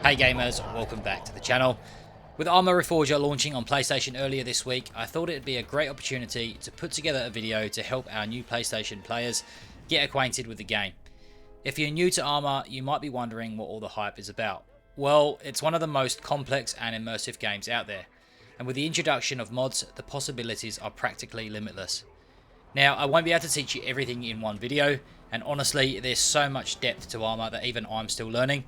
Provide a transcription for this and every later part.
Hey gamers, welcome back to the channel. With Arma Reforger launching on PlayStation earlier this week, I thought it'd be a great opportunity to put together a video to help our new PlayStation players get acquainted with the game. If you're new to Arma, you might be wondering what all the hype is about. Well, it's one of the most complex and immersive games out there, and with the introduction of mods, the possibilities are practically limitless. Now, I won't be able to teach you everything in one video, and honestly, there's so much depth to Arma that even I'm still learning,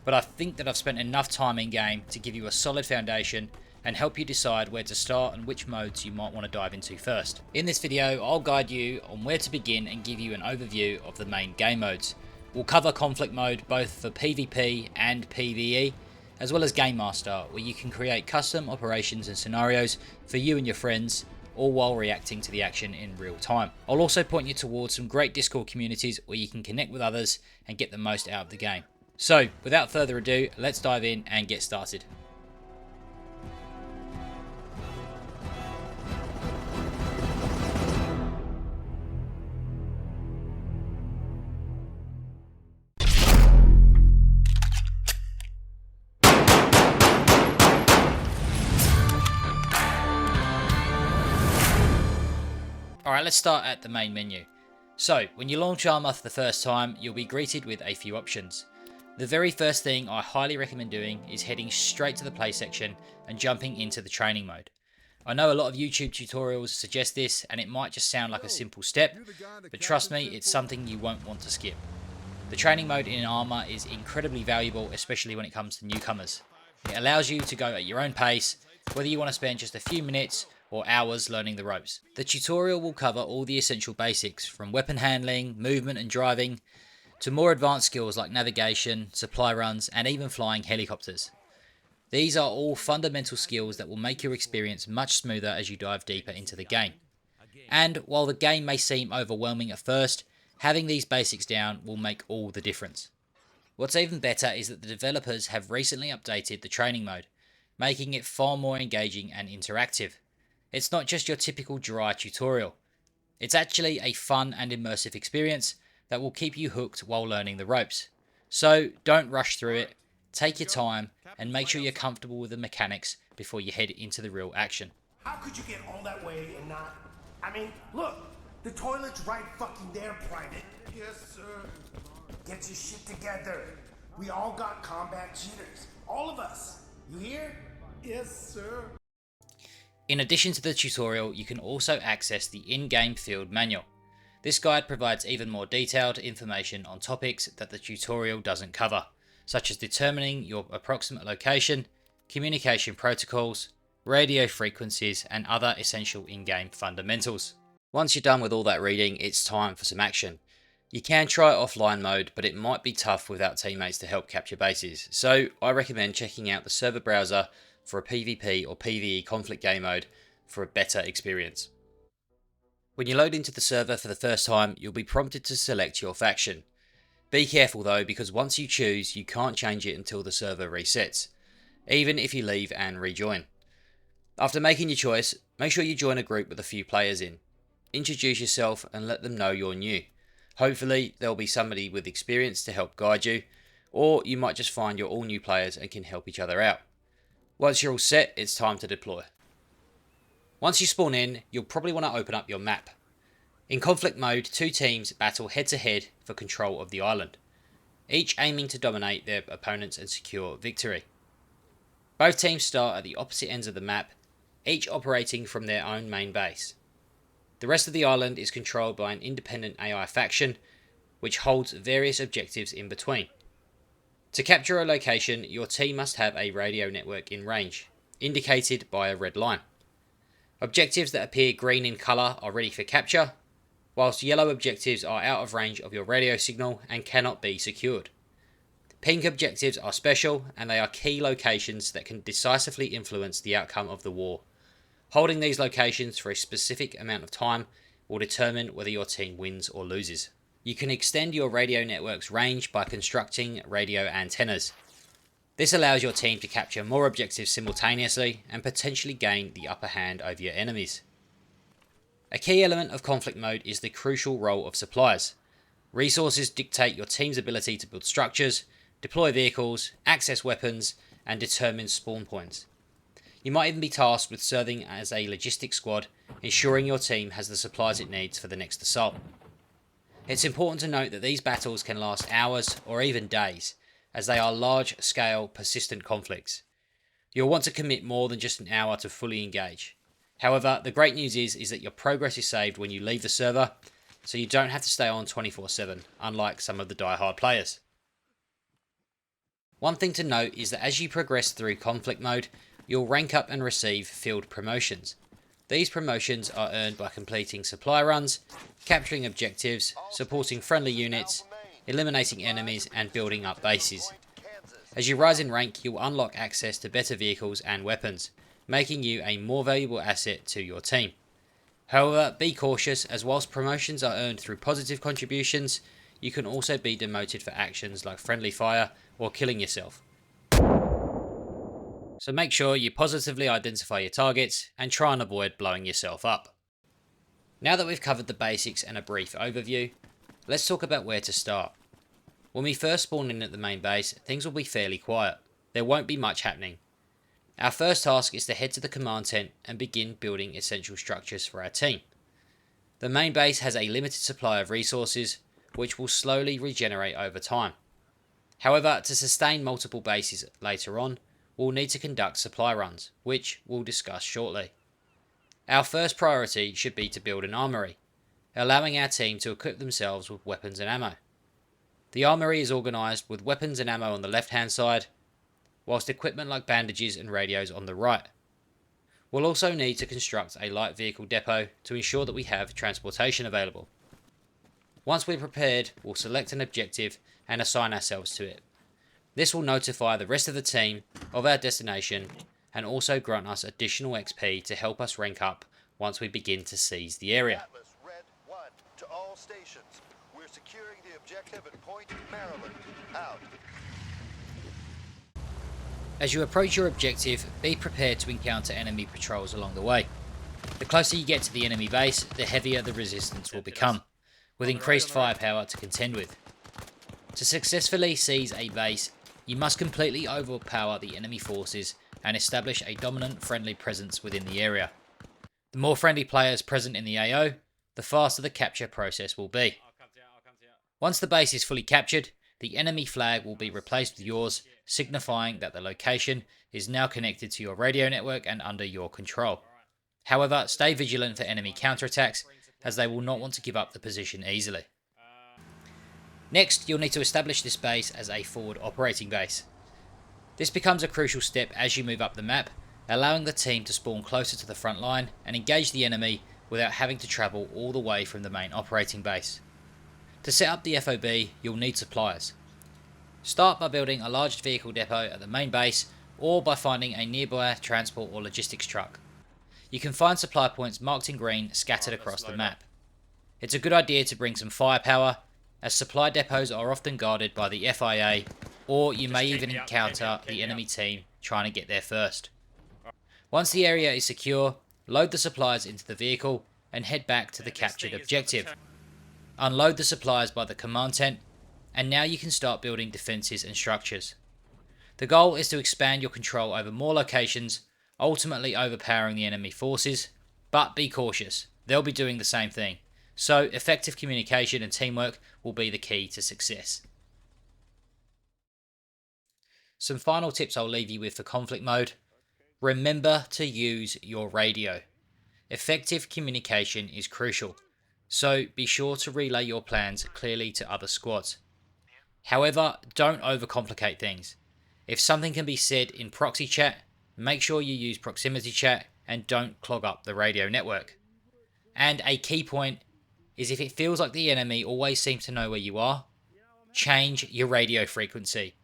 but I think that I've spent enough time in game to give you a solid foundation and help you decide where to start and which modes you might want to dive into first. In this video, I'll guide you on where to begin and give you an overview of the main game modes. We'll cover conflict mode both for PvP and PvE, as well as Game Master, where you can create custom operations and scenarios for you and your friends, all while reacting to the action in real time. I'll also point you towards some great Discord communities where you can connect with others and get the most out of the game. So, without further ado, let's dive in and get started. Alright, let's start at the main menu. So, when you launch Arma for the first time, you'll be greeted with a few options. The very first thing I highly recommend doing is heading straight to the play section and jumping into the training mode. I know a lot of YouTube tutorials suggest this and it might just sound like a simple step, but trust me, it's something you won't want to skip. The training mode in Arma is incredibly valuable, especially when it comes to newcomers. It allows you to go at your own pace, whether you want to spend just a few minutes or hours learning the ropes. The tutorial will cover all the essential basics, from weapon handling, movement and driving, to more advanced skills like navigation, supply runs, and even flying helicopters. These are all fundamental skills that will make your experience much smoother as you dive deeper into the game. And while the game may seem overwhelming at first, having these basics down will make all the difference. What's even better is that the developers have recently updated the training mode, making it far more engaging and interactive. It's not just your typical dry tutorial. It's actually a fun and immersive experience that will keep you hooked while learning the ropes. So don't rush through it, take your time, and make sure you're comfortable with the mechanics before you head into the real action. How could you get all that way and not... I mean, look, the toilet's right fucking there, Private. Yes, sir. Get your shit together. We all got combat jitters. All of us. You hear? Yes, sir. In addition to the tutorial, you can also access the in-game field manual. This guide provides even more detailed information on topics that the tutorial doesn't cover, such as determining your approximate location, communication protocols, radio frequencies, and other essential in-game fundamentals. Once you're done with all that reading, it's time for some action. You can try offline mode, but it might be tough without teammates to help capture bases, so I recommend checking out the server browser for a PvP or PvE conflict game mode for a better experience. When you load into the server for the first time, you'll be prompted to select your faction. Be careful though, because once you choose, you can't change it until the server resets, even if you leave and rejoin. After making your choice, make sure you join a group with a few players in. Introduce yourself and let them know you're new. Hopefully there'll be somebody with experience to help guide you, or you might just find you're all new players and can help each other out. Once you're all set, it's time to deploy. Once you spawn in, you'll probably want to open up your map. In conflict mode, two teams battle head to head for control of the island, each aiming to dominate their opponents and secure victory. Both teams start at the opposite ends of the map, each operating from their own main base. The rest of the island is controlled by an independent AI faction, which holds various objectives in between. To capture a location, your team must have a radio network in range, indicated by a red line. Objectives that appear green in colour are ready for capture, whilst yellow objectives are out of range of your radio signal and cannot be secured. Pink objectives are special, and they are key locations that can decisively influence the outcome of the war. Holding these locations for a specific amount of time will determine whether your team wins or loses. You can extend your radio network's range by constructing radio antennas. This allows your team to capture more objectives simultaneously and potentially gain the upper hand over your enemies. A key element of conflict mode is the crucial role of suppliers. Resources dictate your team's ability to build structures, deploy vehicles, access weapons, and determine spawn points. You might even be tasked with serving as a logistics squad, ensuring your team has the supplies it needs for the next assault. It's important to note that these battles can last hours or even days, as they are large-scale, persistent conflicts. You'll want to commit more than just an hour to fully engage. However, the great news is that your progress is saved when you leave the server, so you don't have to stay on 24/7, unlike some of the die-hard players. One thing to note is that as you progress through conflict mode, you'll rank up and receive field promotions. These promotions are earned by completing supply runs, capturing objectives, supporting friendly units, eliminating enemies, and building up bases. As you rise in rank, you'll unlock access to better vehicles and weapons, making you a more valuable asset to your team. However, be cautious, as whilst promotions are earned through positive contributions, you can also be demoted for actions like friendly fire or killing yourself. So make sure you positively identify your targets and try and avoid blowing yourself up. Now that we've covered the basics and a brief overview, let's talk about where to start. When we first spawn in at the main base, things will be fairly quiet. There won't be much happening. Our first task is to head to the command tent and begin building essential structures for our team. The main base has a limited supply of resources, which will slowly regenerate over time. However, to sustain multiple bases later on, we'll need to conduct supply runs, which we'll discuss shortly. Our first priority should be to build an armory, allowing our team to equip themselves with weapons and ammo. The armory is organised with weapons and ammo on the left hand side, whilst equipment like bandages and radios on the right. We'll also need to construct a light vehicle depot to ensure that we have transportation available. Once we're prepared, we'll select an objective and assign ourselves to it. This will notify the rest of the team of our destination and also grant us additional XP to help us rank up once we begin to seize the area. Atlas Red 1 to all stations. We're securing the objective at Point Maryland. Out. As you approach your objective, be prepared to encounter enemy patrols along the way. The closer you get to the enemy base, the heavier the resistance will become, with increased firepower to contend with. To successfully seize a base, you must completely overpower the enemy forces and establish a dominant friendly presence within the area. The more friendly players present in the AO, the faster the capture process will be. Once the base is fully captured, the enemy flag will be replaced with yours, signifying that the location is now connected to your radio network and under your control. However, stay vigilant for enemy counterattacks, as they will not want to give up the position easily. Next, you'll need to establish this base as a forward operating base. This becomes a crucial step as you move up the map, allowing the team to spawn closer to the front line and engage the enemy without having to travel all the way from the main operating base. To set up the FOB, you'll need supplies. Start by building a large vehicle depot at the main base, or by finding a nearby transport or logistics truck. You can find supply points marked in green scattered across the map. It's a good idea to bring some firepower, as supply depots are often guarded by the FIA, or you may even encounter the enemy team trying to get there first. Once the area is secure, load the supplies into the vehicle and head back to the captured objective. Unload the supplies by the command tent, and now you can start building defences and structures. The goal is to expand your control over more locations, ultimately overpowering the enemy forces, but be cautious, they'll be doing the same thing, so effective communication and teamwork will be the key to success. Some final tips I'll leave you with for conflict mode. Remember to use your radio. Effective communication is crucial, so be sure to relay your plans clearly to other squads. However, don't overcomplicate things. If something can be said in proxy chat, make sure you use proximity chat and don't clog up the radio network. And a key point is, if it feels like the enemy always seems to know where you are, change your radio frequency.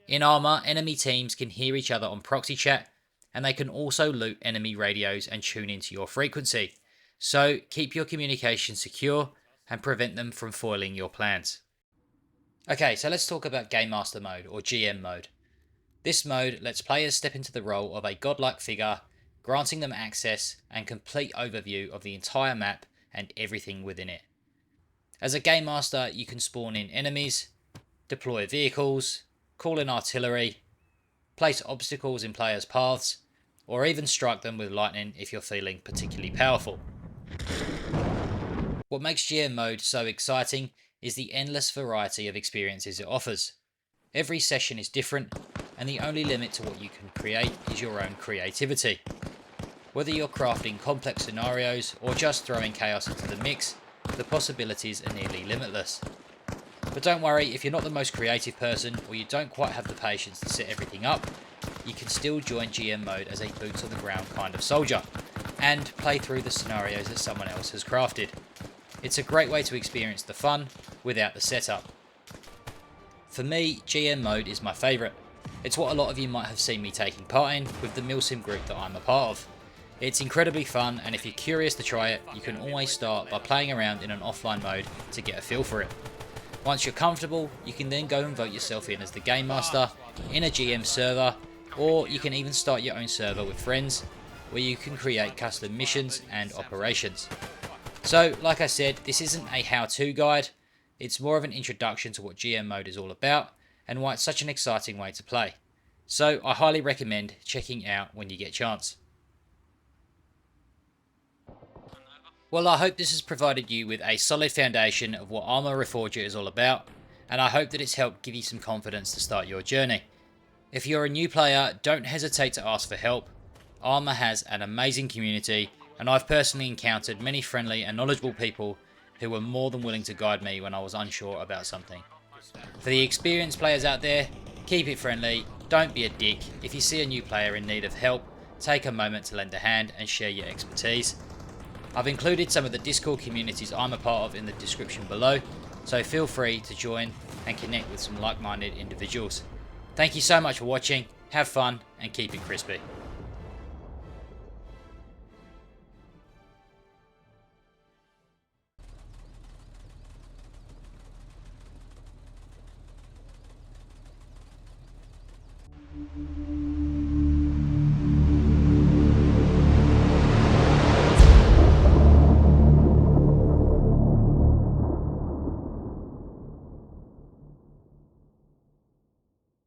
In Arma, enemy teams can hear each other on proxy chat, and they can also loot enemy radios and tune into your frequency. So keep your communication secure and prevent them from foiling your plans. Okay, so let's talk about Game Master mode, or GM mode. This mode lets players step into the role of a godlike figure, granting them access and complete overview of the entire map and everything within it. As a Game Master, you can spawn in enemies, deploy vehicles, call in artillery, place obstacles in players' paths, or even strike them with lightning if you're feeling particularly powerful. What makes GM mode so exciting is the endless variety of experiences it offers. Every session is different, and the only limit to what you can create is your own creativity. Whether you're crafting complex scenarios or just throwing chaos into the mix, the possibilities are nearly limitless. But don't worry, if you're not the most creative person or you don't quite have the patience to set everything up, you can still join GM mode as a boots on the ground kind of soldier, and play through the scenarios that someone else has crafted. It's a great way to experience the fun without the setup. For me, GM mode is my favourite. It's what a lot of you might have seen me taking part in with the Milsim group that I'm a part of. It's incredibly fun, and if you're curious to try it, you can always start by playing around in an offline mode to get a feel for it. Once you're comfortable, you can then go and vote yourself in as the Game Master in a GM server, or you can even start your own server with friends, where you can create custom missions and operations. So, like I said, this isn't a how-to guide, it's more of an introduction to what GM mode is all about, and why it's such an exciting way to play. So, I highly recommend checking out when you get a chance. Well, I hope this has provided you with a solid foundation of what Arma Reforger is all about, and I hope that it's helped give you some confidence to start your journey. If you're a new player, don't hesitate to ask for help. Arma has an amazing community, and I've personally encountered many friendly and knowledgeable people who were more than willing to guide me when I was unsure about something. For the experienced players out there, keep it friendly, don't be a dick. If you see a new player in need of help, take a moment to lend a hand and share your expertise. I've included some of the Discord communities I'm a part of in the description below, so feel free to join and connect with some like-minded individuals. Thank you so much for watching, have fun and keep it crispy.